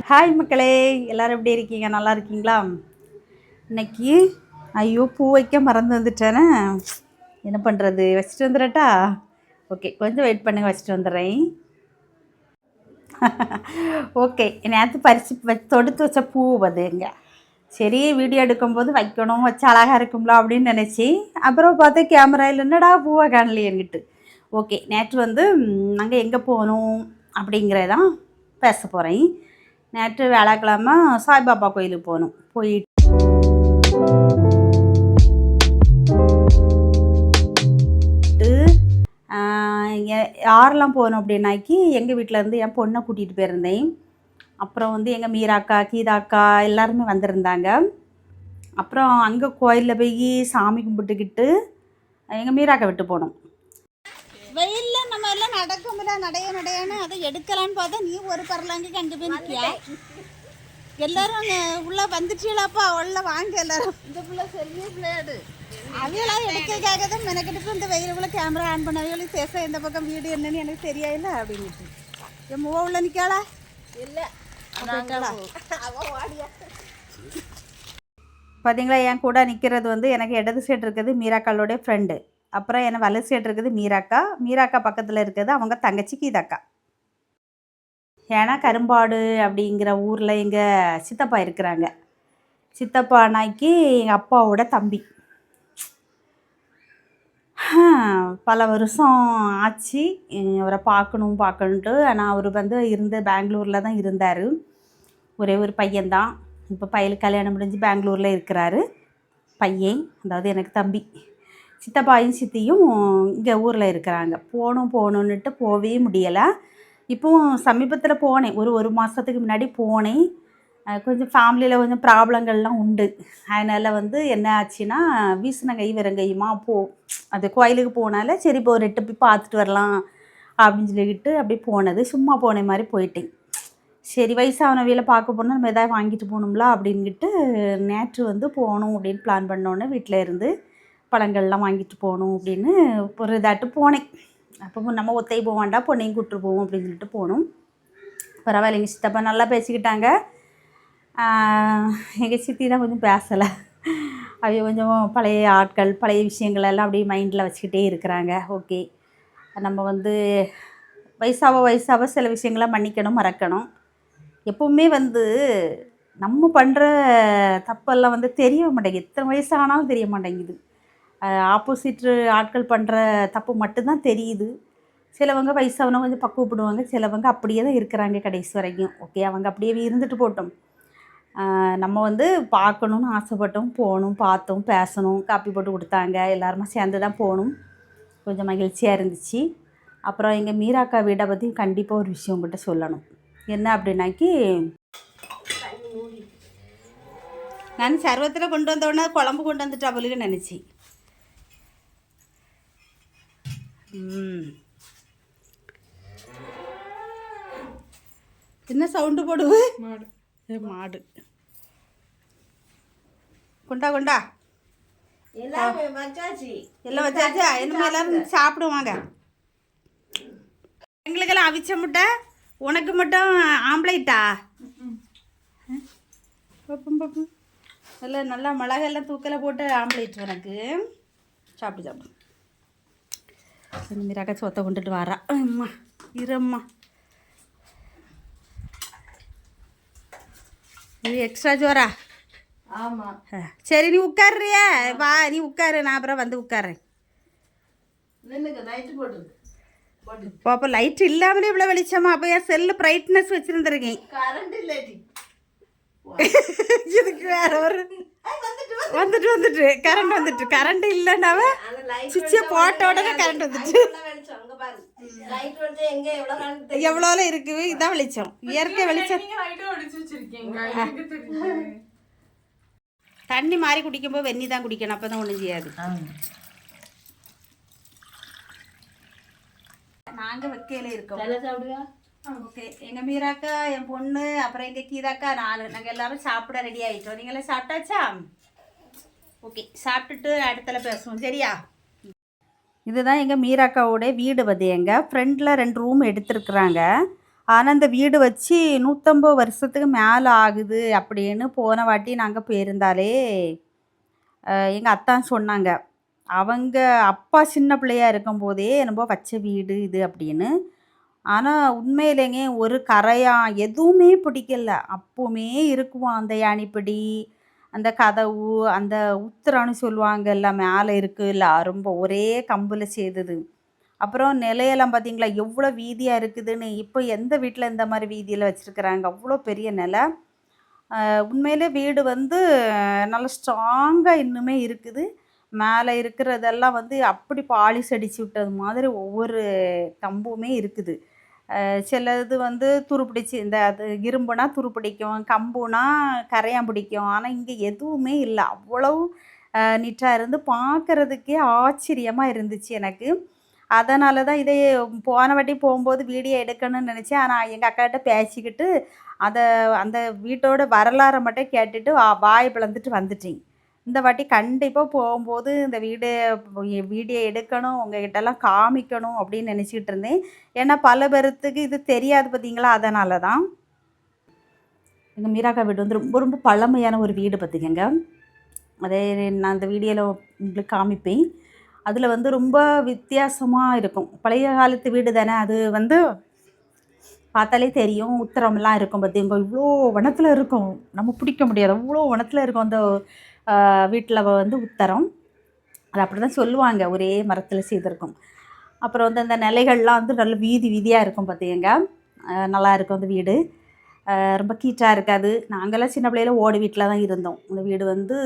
Hi மக்களே, எல்லோரும் எப்படி இருக்கீங்க? நல்லா இருக்கீங்களா? இன்னைக்கு ஐயோ பூ வைக்க மறந்து வந்துட்டேனே, என்ன பண்ணுறது? வச்சுட்டு வந்துடட்டா? ஓகே, கொஞ்சம் வெயிட் பண்ணுங்க, வச்சுட்டு வந்துடுறேன். ஓகே, நேற்று பறித்து தொடுத்து வச்ச பூ அதுங்க. சரி, வீடியோ எடுக்கும்போது வைக்கணும், வச்சு அழகாக இருக்கும்ல அப்படின்னு நினச்சி, அப்புறம் பார்த்தா கேமராவில் என்னடா பூவை காணலையேன்னுட்டு. ஓகே, நேற்று வந்து நாங்கள் எங்கே போகணும் அப்படிங்கிறதான் பேச போகிறேன். நேற்று வியாழக்கிழமை சாய்பாபா கோயிலுக்கு போகணும். போயிட்டு யாரெல்லாம் போகணும் அப்படின்னாக்கி எங்கள் வீட்டிலேருந்து என் பொண்ணை கூட்டிகிட்டு போயிருந்தேன். அப்புறம் வந்து எங்கள் மீராக்கா, கீதாக்கா எல்லாருமே வந்திருந்தாங்க. அப்புறம் அங்கே கோயிலில் போய் சாமி கும்பிட்டுக்கிட்டு எங்கள் மீராக்கா விட்டு போனோம். வெயிலில் நம்ம எல்லாம் நடக்கும்ல, நடையான்னு அதை எடுக்கலான்னு பார்த்தா நீ ஒரு பரலாங்க அங்கே போய் நிற்கியா? எல்லாரும் உள்ளே வந்துட்டீங்களாப்பா, உள்ள வாங்க எல்லாரும். இந்த பிள்ளை செல்வி பிள்ளையாடு அவையெல்லாம் எடுக்கிறதுக்காக தான் மெனக்கெடுத்து இந்த வெயிலுக்குள்ள கேமரா ஆன் பண்ண பேச இந்த பக்கம் வீடு என்னன்னு எனக்கு தெரியாதுல்ல அப்படின்ட்டு. என் மூவ உள்ள நிற்காளா? இல்லை பார்த்தீங்களா, என் கூட நிற்கிறது வந்து எனக்கு இடது சைடு இருக்கிறது மீராக்காளோடைய ஃப்ரெண்டு. அப்புறம் என்ன வலது சைடு இருக்குது மீராக்கா பக்கத்தில் இருக்கிறது அவங்க தங்கச்சி கீதாக்கா. ஏன்னா கரும்பாடு அப்படிங்கிற ஊரில் எங்கள் சித்தப்பா இருக்கிறாங்க. சித்தப்பானாக்கி எங்கள் அப்பாவோட தம்பி. பல வருஷம் ஆச்சு அவரை பார்க்கணுன்ட்டு. ஆனால் அவர் வந்து பெங்களூரில் தான் இருந்தார். ஒரே ஒரு பையன்தான். இப்போ பையனுக்கு கல்யாணம் முடிஞ்சு பெங்களூரில் இருக்கிறாரு பையன், அதாவது எனக்கு தம்பி. சித்தப்பாயும் சித்தியும் இங்கே ஊரில் இருக்கிறாங்க. போகணுன்னுட்டு போகவே முடியலை. இப்போவும் சமீபத்தில் போனேன், ஒரு மாதத்துக்கு முன்னாடி போனேன். கொஞ்சம் ஃபேமிலியில் கொஞ்சம் ப்ராப்ளங்கள்லாம் உண்டு. அதனால் வந்து என்ன ஆச்சுன்னா, வீசின கை வெறுங்கையுமா அது கோயிலுக்கு போனால சரி இப்போ ஒரு 8 போய் பார்த்துட்டு வரலாம் அப்படின்னு சொல்லிக்கிட்டு அப்படி போனது. சும்மா போன மாதிரி போயிட்டேன். சரி, வயசானவையில் பார்க்க போனால் நம்ம எதாவது வாங்கிட்டு போகணும்ல அப்படின்ட்டு நேற்று வந்து போகணும் அப்படின்னு பிளான் பண்ணோன்னே வீட்டில் இருந்து பழங்கள்லாம் வாங்கிட்டு போகணும் அப்படின்னு ஒரு இதாட்டு போனேன். அப்போ நம்ம ஒத்தை போக வேண்டாம், பொண்ணையும் கூப்பிட்டு போவோம் அப்படின்னு சொல்லிட்டு போகணும். பரவாயில்லைங்க, சித்தப்பா நல்லா பேசிக்கிட்டாங்க. எங்கள் சித்தி தான் கொஞ்சம் பேசலை. அவங்க கொஞ்சம் பழைய ஆட்கள், பழைய விஷயங்கள் எல்லாம் அப்படியே மைண்டில் வச்சுக்கிட்டே இருக்கிறாங்க. ஓகே, நம்ம வந்து வயசாக சில விஷயங்களை மன்னிக்கணும், மறக்கணும். எப்போவுமே வந்து நம்ம பண்ணுற தப்பெல்லாம் வந்து தெரிய மாட்டேங்குது. எத்தனை வயசானாலும் தெரிய மாட்டேங்குது. ஆப்போசிட் ஆட்கள் பண்ணுற தப்பு மட்டும்தான் தெரியுது. சிலவங்க வயசானவங்க கொஞ்சம் பக்குவப்படுவாங்க, சிலவங்க அப்படியே தான் இருக்கிறாங்க கடைசி வரைக்கும். ஓகே, அவங்க அப்படியே இருந்துட்டு போட்டோம். நம்ம வந்து பார்க்கணுன்னு ஆசைப்பட்டோம், போகணும், பார்த்தோம், பேசணும், காப்பி போட்டு கொடுத்தாங்க. எல்லாருமே சேர்ந்து தான் போகணும். கொஞ்சம் மகிழ்ச்சியாக இருந்துச்சு. அப்புறம் எங்கள் மீராக்கா வீடை பற்றி கண்டிப்பாக ஒரு விஷயம் உங்கள்கிட்ட சொல்லணும். என்ன அப்படின்னாக்கி, நான் சர்வத்தில் கொண்டு வந்தோடனே குழம்பு கொண்டு வந்துட்டு அவளுக்கு நினச்சி. என்ன சவுண்டு போடுவு? மாடு கொண்டா எல்லாம் வச்சாச்சு. என்ன எல்லாரும் சாப்பிடுவாங்க. எங்களுக்கெல்லாம் அவிச்ச முட்டை, உனக்கு மட்டும் ஆம்லேட்டா? பப்பும் எல்லாம் நல்லா மிளகெல்லாம் தூக்கலை போட்டு ஆம்லேட் உனக்கு. சாப்பிடு. மீராக்கா சொத்தை கொண்டுட்டு வரா. அம்மா இரும்மா, இது எக்ஸ்ட்ரா ஜோரா? ஆமாம். சரி, நீ உட்காருறியா? வா, நீ உட்காரு, நான் அப்புறம் வந்து உட்காரேன். லைட்டு போட்டுருக்கு. அப்போ லைட் இல்லாமலே இவ்வளோ வெளிச்சமா? அப்போ என் செல்லு பிரைட்னஸ் வச்சுருந்துருக்கேன். கரண்ட் இல்லாட்டி இதுக்கு வேற ஒரு வந்துட்டு கரண்ட் இல்லைன்னாவ சுவிட்சை போட்ட உடனே கரண்ட் வந்துட்டு. எவ்வளோல இருக்குது, இதான் வெளிச்சம், இயற்கை வெளிச்சம். தண்ணி மாறி குடிக்கும்போது வெந்நி தான் குடிக்கணும், அப்போ தான் ஒன்றும் செய்யாது. நாங்கள் வைக்கையில் இருக்கோம். ஓகே, எங்கள் மீராக்கா, என் பொண்ணு, அப்புறம் எங்கள் கீதாக்கா, நாங்கள் எல்லோரும் சாப்பிட ரெடி ஆகிட்டோம். நீங்களாம் சாப்பிட்டாச்சா? ஓகே, சாப்பிட்டுட்டு அடுத்தல பேசுவோம், சரியா? இதுதான் எங்கள் மீராக்காவோடைய வீடு வந்து எங்கள் ஃப்ரெண்டில் 2 ரூம் எடுத்துருக்குறாங்க. ஆனால் இந்த வீடு வச்சு 150 வருஷத்துக்கு மேலே ஆகுது அப்படின்னு போன வாட்டி நாங்கள் போயிருந்தாலே எங்கள் அத்தான் சொன்னாங்க. அவங்க அப்பா சின்ன பிள்ளையா இருக்கும்போதே என்னமோ வச்ச வீடு இது அப்படின்னு. ஆனால் உண்மையிலேங்க ஒரு கரையான் எதுவுமே பிடிக்கல. அப்போவுமே இருக்குமாம் அந்த யானிப்படி, அந்த கதவு, அந்த உத்திரம்னு சொல்லுவாங்கல்ல மேலே இருக்குல்ல, ரொம்ப ஒரே கம்பில் செய்தது. அப்புறம் நிலையெல்லாம் பார்த்தீங்களா எவ்வளோ வீதியாக இருக்குதுன்னு. இப்போ எந்த வீட்டில் இந்த மாதிரி வீதியில் வச்சுருக்குறாங்க. அவ்வளோ பெரிய நிலை. உண்மையிலே வீடு வந்து நல்லா ஸ்ட்ராங்காக இன்னுமே இருக்குது. மேலே இருக்கிறதெல்லாம் வந்து அப்படி பாலிஷ் அடித்து விட்டது மாதிரி ஒவ்வொரு கம்புமே இருக்குது. சிலது வந்து துருப்பிடிச்சு இந்த அது இரும்புனா துருப்பிடிக்கும், கம்புனா கரையான் பிடிக்கும். ஆனால் இங்கே எதுவுமே இல்லை. அவ்வளவு நீட்டாக இருந்து பார்க்குறதுக்கே ஆச்சரியமாக இருந்துச்சு எனக்கு. அதனால தான் இதை போன வாட்டி போகும்போது வீடியோ எடுக்கணும்னு நினச்சேன். ஆனால் எங்கள் அக்காக்கிட்ட பேசிக்கிட்டு அந்த வீட்டோட வரலாறை மட்டும் கேட்டுட்டு வாய் பிளந்துட்டு வந்துட்டேன். இந்த வாட்டி கண்டிப்பாக போகும்போது இந்த வீடியோ எடுக்கணும், உங்ககிட்டலாம் காமிக்கணும் அப்படின்னு நினச்சிக்கிட்டு இருந்தேன். ஏன்னா பல பேர்த்துக்கு இது தெரியாது பார்த்தீங்களா, அதனால தான். எங்கள் மீராக்கா வீடு வந்து ரொம்ப ரொம்ப பழமையான ஒரு வீடு பார்த்துக்கங்க. அதே நான் இந்த வீடியோவில் உங்களுக்கு காமிப்பேன். அதில் வந்து ரொம்ப வித்தியாசமாக இருக்கும். பழைய காலத்து வீடு தானே, அது வந்து பார்த்தாலே தெரியும். உத்தரம்லாம் இருக்கும் பார்த்தீங்க, இவ்வளோ வனத்தில் இருக்கும். நம்ம பிடிக்க முடியாது, அவ்வளோ வனத்தில் இருக்கும் அந்த வீட்டில் வந்து உத்தரம். அது அப்படி தான் சொல்லுவாங்க, ஒரே மரத்தில் செய்திருக்கும். அப்புறம் வந்து அந்த நிலைகள்லாம் வந்து நல்ல வீதியாக இருக்கும் பார்த்திங்க. நல்லா இருக்கும் அந்த வீடு. ரொம்ப கீட்டாக இருக்காது. நாங்கள்லாம் சின்ன பிள்ளையில ஓடு வீட்டில் தான் இருந்தோம். அந்த வீடு வந்து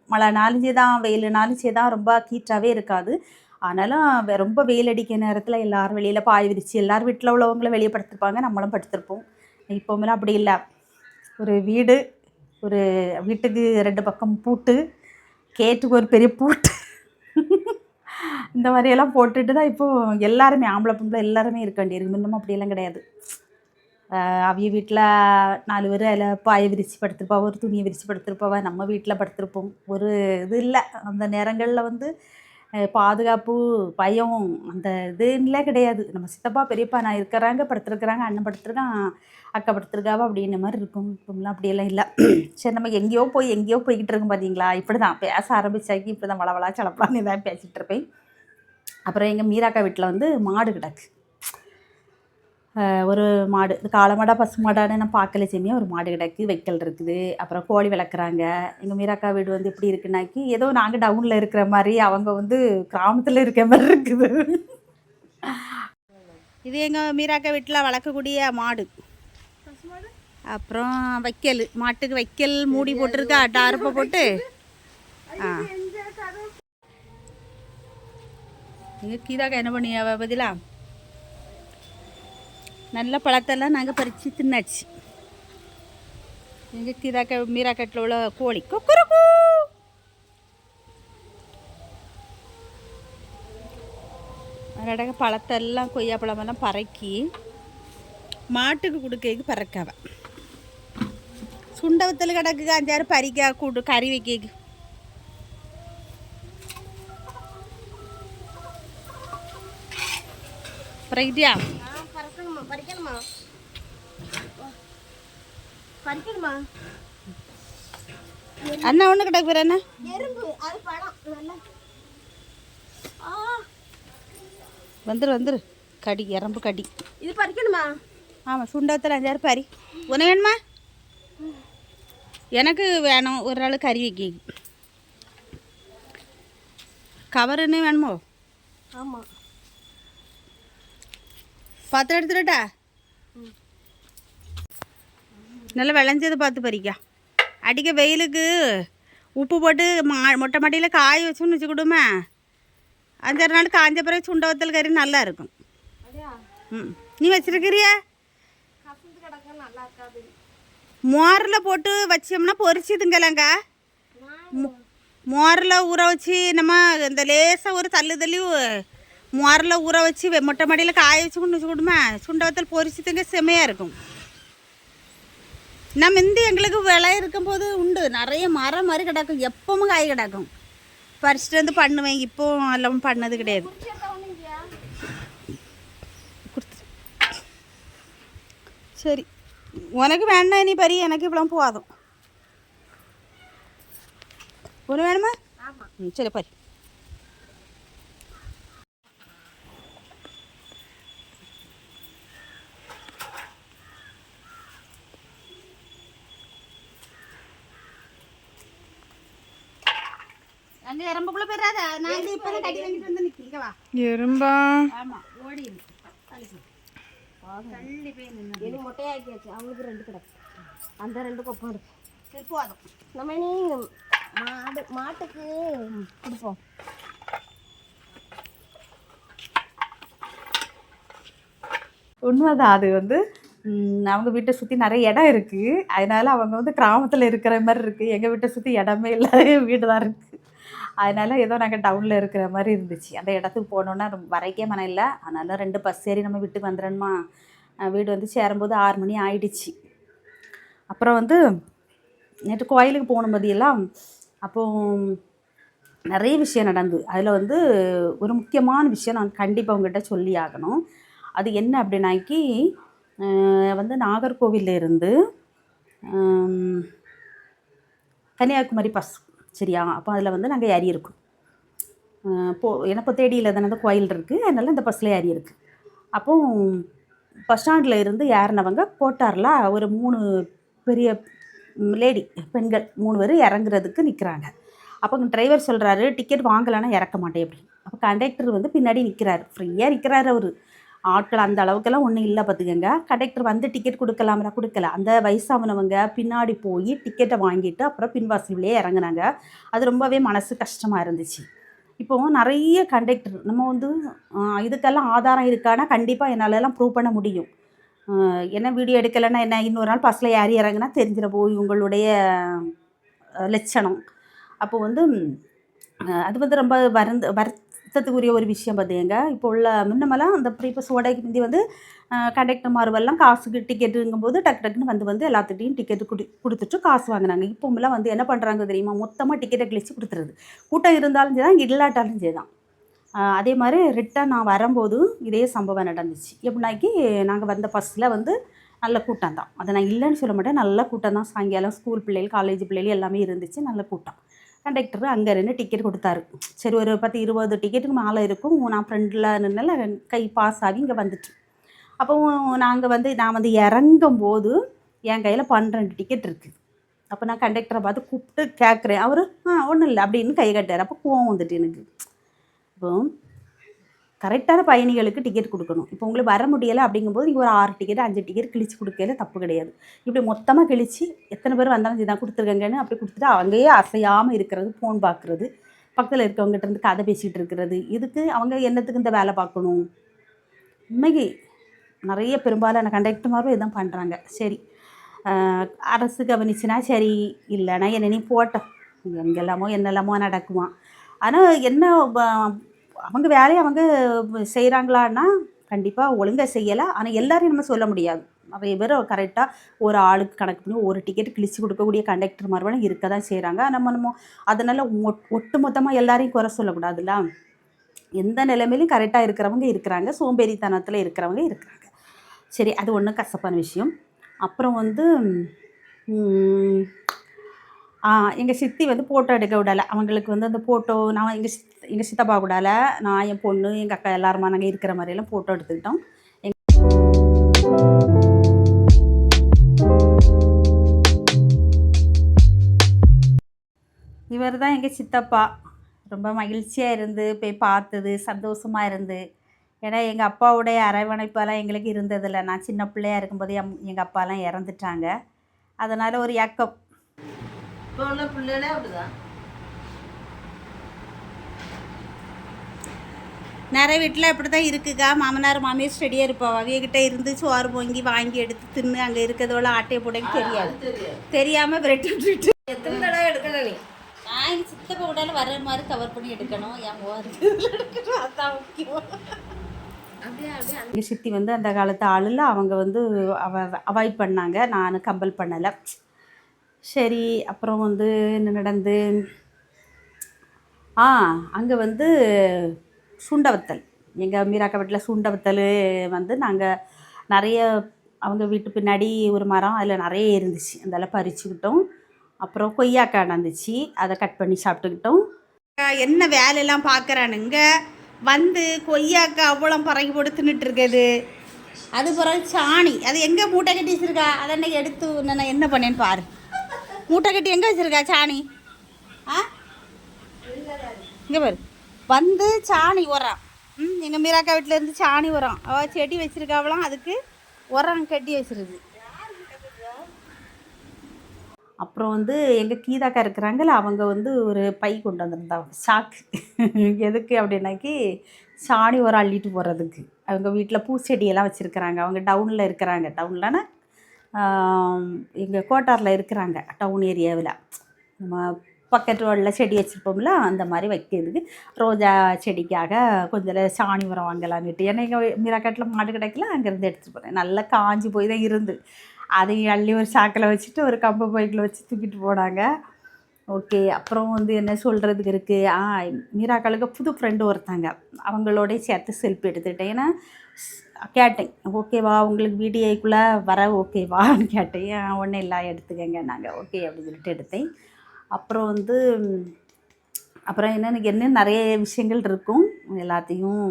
மழை நாளிஞ்சே தான் வெயில் நாளிஞ்சே தான் ரொம்ப கீட்டாகவே இருக்காது. ஆனாலும் ரொம்ப வெயில் அடிக்கிற நேரத்தில் எல்லோரும் வெளியில் பாய் விரித்து எல்லோரும் வீட்டில் உள்ளவங்களும் வெளியே படுத்திருப்பாங்க, நம்மளும் படுத்திருப்போம். இப்போமெல்லாம் அப்படி இல்லை. ஒரு வீட்டுக்கு 2 பக்கம் பூட்டு, கேட்டுக்கு ஒரு பெரிய பூட்டு, இந்த மாதிரியெல்லாம் போட்டுட்டு தான் இப்போது எல்லாருமே ஆம்பளை பொம்பளை எல்லாருமே இருக்க வேண்டியிருக்கு. இன்னமும் அப்படியெல்லாம் கிடையாது. அவிய வீட்டில் 4 பேர் அதில் பாயை விரித்து படுத்திருப்பா, ஒரு துணியை விரித்து படுத்திருப்பாவா, நம்ம வீட்டில் படுத்திருப்போம். ஒரு இது இல்லை. அந்த நேரங்களில் வந்து பாதுகாப்பு, பயம், அந்த இதுன்னே கிடையாது. நம்ம சித்தப்பா பெரியப்பா நான் இருக்கிறாங்க, படுத்துருக்குறாங்க, அண்ணன் படுத்துருக்கான், அக்கா படுத்துருக்காவா அப்படின்ற மாதிரி இருக்கும். இப்போலாம் அப்படியெல்லாம் இல்லை. சரி, நம்ம எங்கேயோ போய்கிட்டு இருக்கோம் பார்த்தீங்களா. இப்படி தான் பேச ஆரம்பித்தாக்கி இப்படி தான் வளவளா சலப்பான்னு தான் பேசிகிட்டு இருப்பேன். அப்புறம் எங்கள் மீராக்கா வீட்டில் வந்து மாடு கிடக்கு. ஒரு மாடு, இது காளை மாடா பசு மாடான்னு நான் பார்க்கல செம்மியாக ஒரு மாடு கிடக்கு, வைக்கல் இருக்குது. அப்புறம் கோழி வளர்க்குறாங்க. எங்கள் மீராக்கா வீடு வந்து எப்படி இருக்குன்னாக்கி ஏதோ நாங்கள் டவுனில் இருக்கிற மாதிரி, அவங்க வந்து கிராமத்தில் இருக்கிற மாதிரி இருக்குது. இது எங்கள் மீராக்கா வீட்டில் வளர்க்கக்கூடிய மாடு. அப்புறம் வைக்கல், மாட்டுக்கு வைக்கல் மூடி போட்டிருக்கா, டார்ப்பை போட்டு. எங்கள் கீதாக்கா என்ன பண்ணியா பதிலா நல்ல பழத்தெல்லாம் நாங்கள் பறித்து தின்னாச்சு. எங்கள் கீதாக்கா மீராக்கட்டில் உள்ள கோழி கொக்கரக்கூ. அதோட பழத்தெல்லாம் கொய்யாப்பழமெல்லாம் பறக்கி மாட்டுக்கு கொடுக்க பறக்காவ. சுண்டவத்தில் கிடக்கு 5-6 பறிக்கா கூடு கறி வைக்க. பறக்கிட்டியா? அண்ணா ஒன்று கிடக்கு பேர் என்ன வந்துரு கடி, எறும்பு கடி. இது பறிக்கணுமா? ஆமாம், சுண்டத்தில் 5-6 பறி. உன வேணுமா? எனக்கு வேணும். ஒரு நாள் கறி வைக்க. கவருன்னு வேணுமோ? ஆமாம். பார்த்து எடுத்துட்டா. நல்லா விளைஞ்சதை பார்த்து பறிக்கா. அடிக்க வெயிலுக்கு உப்பு போட்டு மொட்டை மாட்டியில் காய வச்சுன்னு வச்சுக்கிடுமே, 5-6 நாள் காஞ்ச பிறகு சுண்டவத்தல் கறி நல்லா இருக்கும். நீ வச்சிருக்கிறியா? மோரில் போட்டு வச்சோம்னா பொரிச்சு திங்கலாங்க. மோரில் ஊற வச்சு நம்ம இந்த லேசாக ஒரு தள்ளி மோரில் ஊற வச்சு மொட்டை மாடியில் காய வச்சுக்கொண்டு வச்சுக்கிடுமே, சுண்டவத்தல் பொரிச்சு திங்க செம்மையாக இருக்கும். நம்ம எங்களுக்கு விலை இருக்கும்போது உண்டு, நிறைய மரம் மாதிரி கிடக்கும், எப்பவும் காய் கிடக்கும். பறிச்சுட்டு வந்து பண்ணுவேன். இப்போ எல்லாம் பண்ணது கிடையாது. கொடுத்துரு. சரி, உனக்கு வேணா நீ பறி, எனக்கு இவ்வளோ போதும். ஒன்று வேணுமா? சரி பறி. அங்கே எறும்புக்குள்ளே போயிடாத. நான் இது இப்போ கட்டி வாங்கிட்டு வந்து நிற்க வா. எறும்பா? ஆமாம், ஓடி தள்ளி போய் நின்று இது மொட்டையாக்கியாச்சு. அவங்களுக்கு 2 கிடக்கு, அந்த 2 கொப்பம் இருக்கு. சரி போதும். நம்ம நீ மாட்டுக்கு கொடுப்போம். உண்மைதான். அது வந்து அவங்க வீட்டை சுற்றி நிறைய இடம் இருக்குது. அதனால அவங்க வந்து கிராமத்தில் இருக்கிற மாதிரி இருக்குது. எங்கள் வீட்டை சுற்றி இடமே இல்லாத வீடு தான் இருக்குது. அதனால ஏதோ நாங்கள் டவுனில் இருக்கிற மாதிரி இருந்துச்சு. அந்த இடத்துக்கு போனோன்னா வரைக்கே மனம் இல்லை. அதனால் 2 பஸ் ஏறி நம்ம வீட்டுக்கு வந்துடணுமா. வீடு வந்து சேரும்போது 6 மணி ஆயிடுச்சு. அப்புறம் வந்து நேற்று கோயிலுக்கு போகணும் பதியெல்லாம். அப்போது நிறைய விஷயம் நடந்தது. அதில் வந்து ஒரு முக்கியமான விஷயம் நான் கண்டிப்பாக உங்கள்கிட்ட சொல்லி ஆகணும். அது என்ன அப்படின்னாக்கி வந்து நாகர்கோவிலில் இருந்து கன்னியாகுமரி பஸ், சரியா? அப்போ அதில் வந்து நாங்கள் ஏறி இருக்கோம். எனக்கு தேடியில் தானே அந்த கோயில் இருக்குது. அதனால் இந்த பஸ்ஸில் ஏறி இருக்குது. அப்போது பஸ் ஸ்டாண்டில் இருந்து ஏறினவங்க கோட்டாரில் ஒரு 3 பெரிய லேடி பெண்கள் 3 பேர் இறங்குறதுக்கு நிற்கிறாங்க. அப்போ டிரைவர் சொல்கிறாரு, டிக்கெட் வாங்கலைன்னா இறக்க மாட்டேன் அப்படின்னு. அப்போ கண்டக்டர் வந்து பின்னாடி நிற்கிறாரு, ஃப்ரீயாக நிற்கிறாரு. அவர் ஆட்கள் அந்த அளவுக்கெல்லாம் ஒன்றும் இல்லை பார்த்துக்கங்க. கண்டக்டர் வந்து டிக்கெட் கொடுக்கலாமல, கொடுக்கல. அந்த வயசானவங்க பின்னாடி போய் டிக்கெட்டை வாங்கிட்டு அப்புறம் பின்வாசல்லையே இறங்குனாங்க. அது ரொம்பவே மனசு கஷ்டமாக இருந்துச்சு. இப்போது நிறைய கண்டக்டர் நம்ம வந்து இதுக்கெல்லாம் ஆதாரம் இருக்கான்னா கண்டிப்பாக என்னாலலாம் ப்ரூவ் பண்ண முடியும். என்ன வீடியோ எடுக்கலைன்னா என்ன, இன்னொரு நாள் பஸ்ஸில் ஏறி இறங்குனா தெரிஞ்சிட போய் உங்களுடைய லட்சணம். அப்போ வந்து அது வந்து ரொம்ப வருத்தத்துக்குரிய ஒரு விஷயம் பார்த்துங்க. இப்போ உள்ள முன்னமெல்லாம் அந்த ப்ரீ பஸ் ஓடைக்கு முந்தி வந்து கண்டக்டர் மாறுவெல்லாம் காசுக்கு டிக்கெட்டுங்கும்போது டக்கு டக்குன்னு வந்து எல்லாத்துட்டையும் டிக்கெட்டு கொடுத்துட்டு காசு வாங்கினாங்க. இப்போமெல்லாம் வந்து என்ன பண்ணுறாங்க தெரியுமா, மொத்தமாக டிக்கெட்டை கிழிச்சு கொடுத்துருது. கூட்டம் இருந்தாலும் சரி தான், இல்லாட்டாலும் சரி தான். அதே மாதிரி ரிட்டன் நான் வரும்போது இதே சம்பவம் நடந்துச்சு. எப்படின்னாக்கி நாங்கள் வந்த பஸ்ஸில் வந்து நல்ல கூட்டம் தான். அதை நான் இல்லைன்னு சொல்ல மாட்டேன், நல்ல கூட்டம் தான். சாயங்காலம் ஸ்கூல் பிள்ளைகள், காலேஜ் பிள்ளைகள் எல்லாமே இருந்துச்சு, நல்ல கூட்டம். கண்டக்டர் அங்கே இருந்து டிக்கெட் கொடுத்தாரு. சரி, ஒரு 10-20 டிக்கெட்டுக்கு மேலே இருக்கும். நான் ஃப்ரெண்டில் நின்னால கை பாஸ் ஆகி இங்கே வந்துட்டு. அப்போ நான் வந்து இறங்கும்போது என் கையில் 12 டிக்கெட் இருக்குது. அப்போ நான் கண்டக்டரை பார்த்து கூப்பிட்டு கேட்குறேன். அவர் ஒன்றும் இல்லை அப்படின்னு கை கட்டார். அப்போ கோவம் வந்துட்டு எனக்கு. இப்போ கரெக்டான பயணிகளுக்கு டிக்கெட் கொடுக்கணும். இப்போ உங்களுக்கு வர முடியலை அப்படிங்கும்போது நீங்கள் ஒரு 6 டிக்கெட் 5 டிக்கெட் கிழிச்சு கொடுக்கல தப்பு கிடையாது. இப்படி மொத்தமாக கிழிச்சு எத்தனை பேர் வந்தாலும் இதுதான் கொடுத்துருக்கங்கன்னு அப்படி கொடுத்துட்டு அங்கேயே அசையாமல் இருக்கிறது, ஃபோன் பார்க்குறது, பக்கத்தில் இருக்கவங்ககிட்ட இருந்து கதை பேசிகிட்டு இருக்கிறது. இதுக்கு அவங்க என்னத்துக்கு இந்த வேலை பார்க்கணும்? உண்மைக்கு நிறைய பெரும்பாலான கண்டக்டர்மாரும் இதான் பண்ணுறாங்க. சரி, அரசு கவனிச்சுனா சரி, இல்லைன்னா என்ன நீ போட்டோம், எங்கெல்லாமோ என்னெல்லாமோ நடக்குமா. ஆனால் என்ன அவங்க வேலையை அவங்க செய்கிறாங்களான்னா கண்டிப்பாக ஒழுங்காக செய்யலை. ஆனால் எல்லாரையும் நம்ம சொல்ல முடியாது. நிறைய பேர் கரெக்டாக ஒரு ஆளுக்கு கணக்கு பண்ணி ஒரு டிக்கெட் கிழிச்சு கொடுக்கக்கூடிய கண்டக்டர் மாதிரிலாம் இருக்க தான் செய்கிறாங்க. நம்ம அதனால் ஒட்டு மொத்தமாக எல்லாரையும் குறை சொல்லக்கூடாதுல்ல. எந்த நிலைமையிலையும் கரெக்டாக இருக்கிறவங்க இருக்கிறாங்க, சோம்பேறித்தனத்தில் இருக்கிறவங்க இருக்கிறாங்க. சரி, அது ஒன்றும் கசப்பான விஷயம். அப்புறம் வந்து எங்கள் சித்தி வந்து ஃபோட்டோ எடுக்க விடலை. அவங்களுக்கு வந்து அந்த ஃபோட்டோ நான் எங்கள் சித்தப்பா கூடால நான், என் பொண்ணு, எங்கள் அக்கா எல்லாருமா நாங்கள் இருக்கிற மாதிரியெல்லாம் ஃபோட்டோ எடுத்துக்கிட்டோம். இவர் தான் எங்கள் சித்தப்பா. ரொம்ப மகிழ்ச்சியாக இருந்து போய் பார்த்தது, சந்தோஷமாக இருந்து. ஏன்னா எங்கள் அப்பாவுடைய அரவணைப்பெல்லாம் எங்களுக்கு இருந்ததில்லை. நான் சின்ன பிள்ளையாக இருக்கும்போதே எங்கள் அப்பாலாம் இறந்துட்டாங்க. அதனால் ஒரு ஏக்கம். இப்போ உள்ள பிள்ளைகளே அப்படிதான். நிறைய வீட்டில் இப்படி தான் இருக்குக்கா. மாமனார் மாமியார் ஸ்டடியாக இருப்பாள். அவையக்கிட்ட இருந்து சோறு பொங்கி வாங்கி எடுத்து தின்னு அங்கே இருக்கிறதோட ஆட்டையை போடக்கு தெரியாது. தெரியாமல் விரட்டி விட்டுட்டு எத்தனை தடவை எடுக்கணும் நீ? நான் எங்கள் சித்தப்பா கூடால வர்ற மாதிரி கவர் பண்ணி எடுக்கணும். என் ஓருக்கு எடுக்கணும், அதுதான் முக்கியம். எங்கள் சித்தி வந்து அந்த காலத்து ஆளில் அவங்க வந்து அவாய்ட் பண்ணாங்க. நான் கம்பல் பண்ணலை. சரி, அப்புறம் வந்து என்ன நடந்து அங்கே வந்து சுண்டவத்தல், எங்கள் மீராக்கா வீட்டில் சுண்டவத்தல் வந்து நாங்கள் நிறைய, அவங்க வீட்டு பின்னாடி ஒரு மரம், அதில் நிறைய இருந்துச்சு, அதெல்லாம் பறிச்சுக்கிட்டோம். அப்புறம் கொய்யாக்காய் நடந்துச்சு, அதை கட் பண்ணி சாப்பிட்டுக்கிட்டோம். என்ன வேலையெல்லாம் பார்க்குறானுங்க வந்து கொய்யாக்காய் அவ்வளோ பறக்கி போட்டு தின்னுட்டு இருக்குது. அது பிறகு சாணி, அது எங்கே மூட்டை கட்டி வச்சுருக்கா, அதை அன்னைக்கு எடுத்து நான் என்ன பண்ணேன்னு பாரு. மூட்டை கட்டி எங்கே வச்சுருக்கா சாணி? இங்கே பாரு, வந்து சாணி உரம். எங்கள் மீராக்கா வீட்டில் இருந்து சாணி உரம் அவள் செடி வச்சுருக்காவலாம், அதுக்கு உரம் கட்டி வச்சுருது. அப்புறம் வந்து எங்கள் கீதாக்கா இருக்கிறாங்கல்ல, அவங்க வந்து ஒரு பை கொண்டு வந்திருந்தாங்க, சாக்கு. எதுக்கு அப்படின்னாக்கி சாணி உரம் அள்ளிட்டு போகிறதுக்கு. அவங்க வீட்டில் பூச்செடியெல்லாம் வச்சுருக்கிறாங்க. அவங்க டவுனில் இருக்கிறாங்க, டவுன்லனா எங்கள் கோட்டாரில் இருக்கிறாங்க, டவுன் ஏரியாவில். நம்ம பக்கத்து ரோடில் செடி வச்சுருப்போம்ல, அந்த மாதிரி வைக்கிறதுக்கு ரோஜா செடிக்காக கொஞ்சம் சாணி உரம் வாங்கலான்னுட்டு. ஏன்னா எங்கள் மீராக்காட்டில் மாடு கிடைக்கல, அங்கேருந்து எடுத்துகிட்டு போகிறேன். நல்லா காஞ்சி போய் தான் இருந்து, அதையும் அள்ளி ஒரு சாக்கில் வச்சுட்டு ஒரு கம்பு பைக்கில் வச்சு தூக்கிட்டு போனாங்க. ஓகே. அப்புறம் வந்து என்ன சொல்கிறதுக்கு இருக்குது, மீராக்களுக்கு புது ஃப்ரெண்டு ஒருத்தாங்க, அவங்களோடய சேர்த்து செல்ஃபி எடுத்துக்கிட்டேன். ஏன்னா கேட்டேன், ஓகேவா உங்களுக்கு வீடியோக்குள்ளே வர ஓகேவான்னு கேட்டேன். ஒன்றும் இல்லை எடுத்துக்கங்க, நாங்கள் ஓகே அப்படின்னு சொல்லிட்டு எடுத்தேன். அப்புறம் வந்து அப்புறம் என்ன நிறைய விஷயங்கள் இருக்கும், எல்லாத்தையும்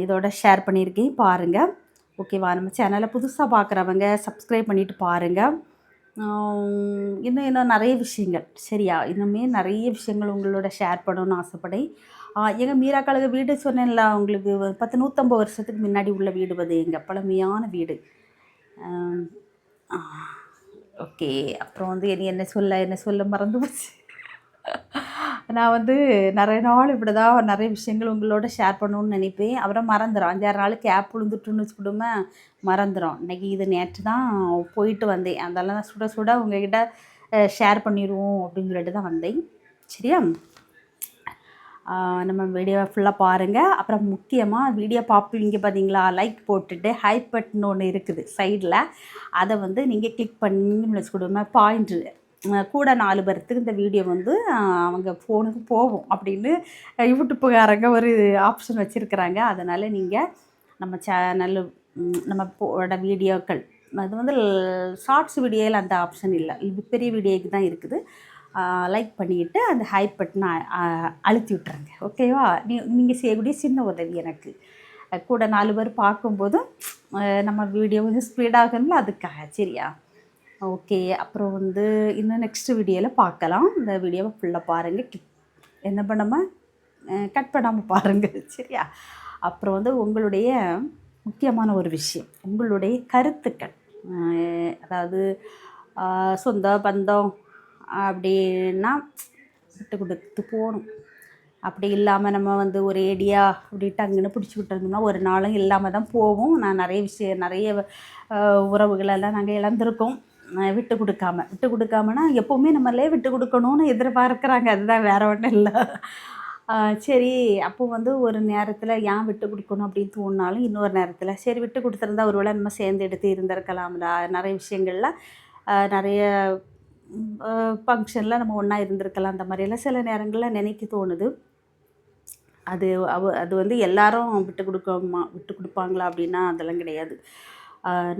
இதோட ஷேர் பண்ணியிருக்கேன், பாருங்கள். ஓகேவா? நம்ம சேனலை புதுசாக பார்க்குறவங்க சப்ஸ்கிரைப் பண்ணிவிட்டு பாருங்கள். இன்னும் நிறைய விஷயங்கள், சரியா, இன்னுமே நிறைய விஷயங்கள் உங்களோட ஷேர் பண்ணணும்னு ஆசைப்படேன். எங்கள் மீராக்காளுக்கு வீடு சொன்னேன்ல உங்களுக்கு, 150 வருஷத்துக்கு முன்னாடி உள்ள வீடு, அது எங்கள் பழமையான வீடு. ஓகே. அப்புறம் வந்து என்ன சொல்ல மறந்து போச்சு. நான் வந்து நிறைய நாள் இப்படி தான் நிறைய விஷயங்கள் உங்களோட ஷேர் பண்ணணுன்னு நினைப்பேன். அப்புறம் மறந்துடும், 5-6 நாள் கேப் விழுந்துட்டுன்னு வச்சுக்கிட்டோமே, மறந்துடும். இன்றைக்கி இது நேற்று தான் போயிட்டு வந்தேன், அதெல்லாம் நான் சுட சுட உங்கள்கிட்ட ஷேர் பண்ணிடுவோம் அப்படின்னு சொல்லிட்டு தான் வந்தேன். சரியா? நம்ம வீடியோவை ஃபுல்லாக பாருங்கள். அப்புறம் முக்கியமாக வீடியோ பார்ப்பீங்க பார்த்தீங்களா, லைக் போட்டுட்டு ஹைப் பட்டன் ஒன்று இருக்குது சைடில், அதை வந்து நீங்கள் கிளிக் பண்ணி வச்சுக்கிடுவோமே, பாயிண்ட்டு கூட 4 பேர்த்துக்கு இந்த வீடியோ வந்து அவங்க ஃபோனுக்கு போகும் அப்படின்னு யூடியூப்புக்காரங்க ஒரு ஆப்ஷன் வச்சுருக்குறாங்க. அதனால் நீங்கள் நம்ம சேனல், நம்ம போட வீடியோக்கள், அது வந்து ஷார்ட்ஸ் வீடியோவில் அந்த ஆப்ஷன் இல்லை, பெரிய வீடியோக்கு தான் இருக்குது. லைக் பண்ணிவிட்டு அந்த ஹைப் பட்டனை அழுத்தி விட்டுருங்க. ஓகேவா? நீங்கள் செய்யக்கூடிய சின்ன உதவி எனக்கு, கூட 4 பேர் பார்க்கும்போதும் நம்ம வீடியோ கொஞ்சம் ஸ்பீடாகணும்ல, அதுக்காக. சரியா? ஓகே. அப்புறம் வந்து இன்னும் நெக்ஸ்ட் வீடியோவில் பார்க்கலாம். இந்த வீடியோவை ஃபுல்லாக பாருங்கள், என்ன பண்ணாமல் கட் பண்ணாமல் பாருங்கள். சரியா? அப்புறம் வந்து உங்களுடைய முக்கியமான ஒரு விஷயம், உங்களுடைய கருத்துக்கள், அதாவது சொந்த பந்தம் அப்படின்னா விட்டு கொடுத்து போகணும். அப்படி இல்லாமல் நம்ம வந்து ஒரு ஏடியா அப்படி டங்குன்னு பிடிச்சிக்கிட்டு இருந்தோம்னா ஒரு நாளும் இல்லாமல் தான் போவோம். நான் நிறைய உறவுகளெல்லாம் நாங்கள் இழந்திருக்கோம், விட்டு கொடுக்காமனா எப்போவுமே நம்மளே விட்டு கொடுக்கணும்னு எதிர்பார்க்குறாங்க, அதுதான், வேறு ஒன்றும் இல்லை. சரி, அப்போ வந்து ஒரு நேரத்தில் ஏன் விட்டு கொடுக்கணும் அப்படின்னு தோணினாலும், இன்னொரு நேரத்தில் சரி விட்டு கொடுத்துருந்தா ஒரு வேளை நம்ம சேர்ந்து எடுத்து இருந்திருக்கலாம்ல, நிறைய விஷயங்களில் நிறைய ஃபங்க்ஷனில் நம்ம ஒன்றா இருந்திருக்கலாம், அந்த மாதிரியெல்லாம் சில நேரங்களில் நினைக்க தோணுது. அது வந்து எல்லாரும் விட்டு கொடுப்பாங்களா அப்படின்னா அதெல்லாம் கிடையாது.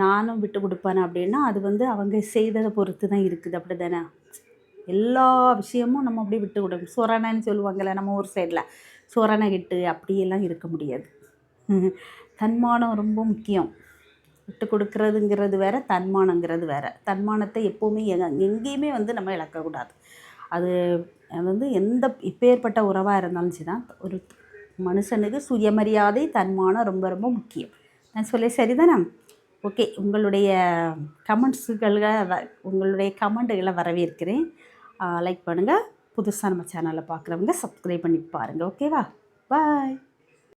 நானும் விட்டு கொடுப்பேன் அப்படின்னா அது வந்து அவங்க செய்ததை பொறுத்து தான் இருக்குது, அப்படி தானே? எல்லா விஷயமும் நம்ம அப்படியே விட்டு கொடுக்கணும். சொரணன்னு சொல்லுவாங்கள்ல நம்ம ஊர் சைடில், சொரணகிட்டு அப்படியெல்லாம் இருக்க முடியாது. தன்மானம் ரொம்ப முக்கியம். விட்டு கொடுக்குறதுங்கிறது வேறு, தன்மானங்கிறது வேறு. தன்மானத்தை எப்போவுமே எங்கேயுமே வந்து நம்ம இழக்கக்கூடாது. அது வந்து இப்பேற்பட்ட உறவாக இருந்தாலும் சரி தான், ஒரு மனுஷனுக்கு சுயமரியாதை, தன்மானம் ரொம்ப ரொம்ப முக்கியம். நான் சொல்லி சரிதானே? ஓகே. உங்களுடைய கமெண்ட்டுகளை வரவேற்கிறேன். லைக் பண்ணுங்கள். புதுசாக நம்ம சேனலை பார்க்குறவங்க சப்ஸ்கிரைப் பண்ணி பாருங்கள். ஓகேவா? பாய்.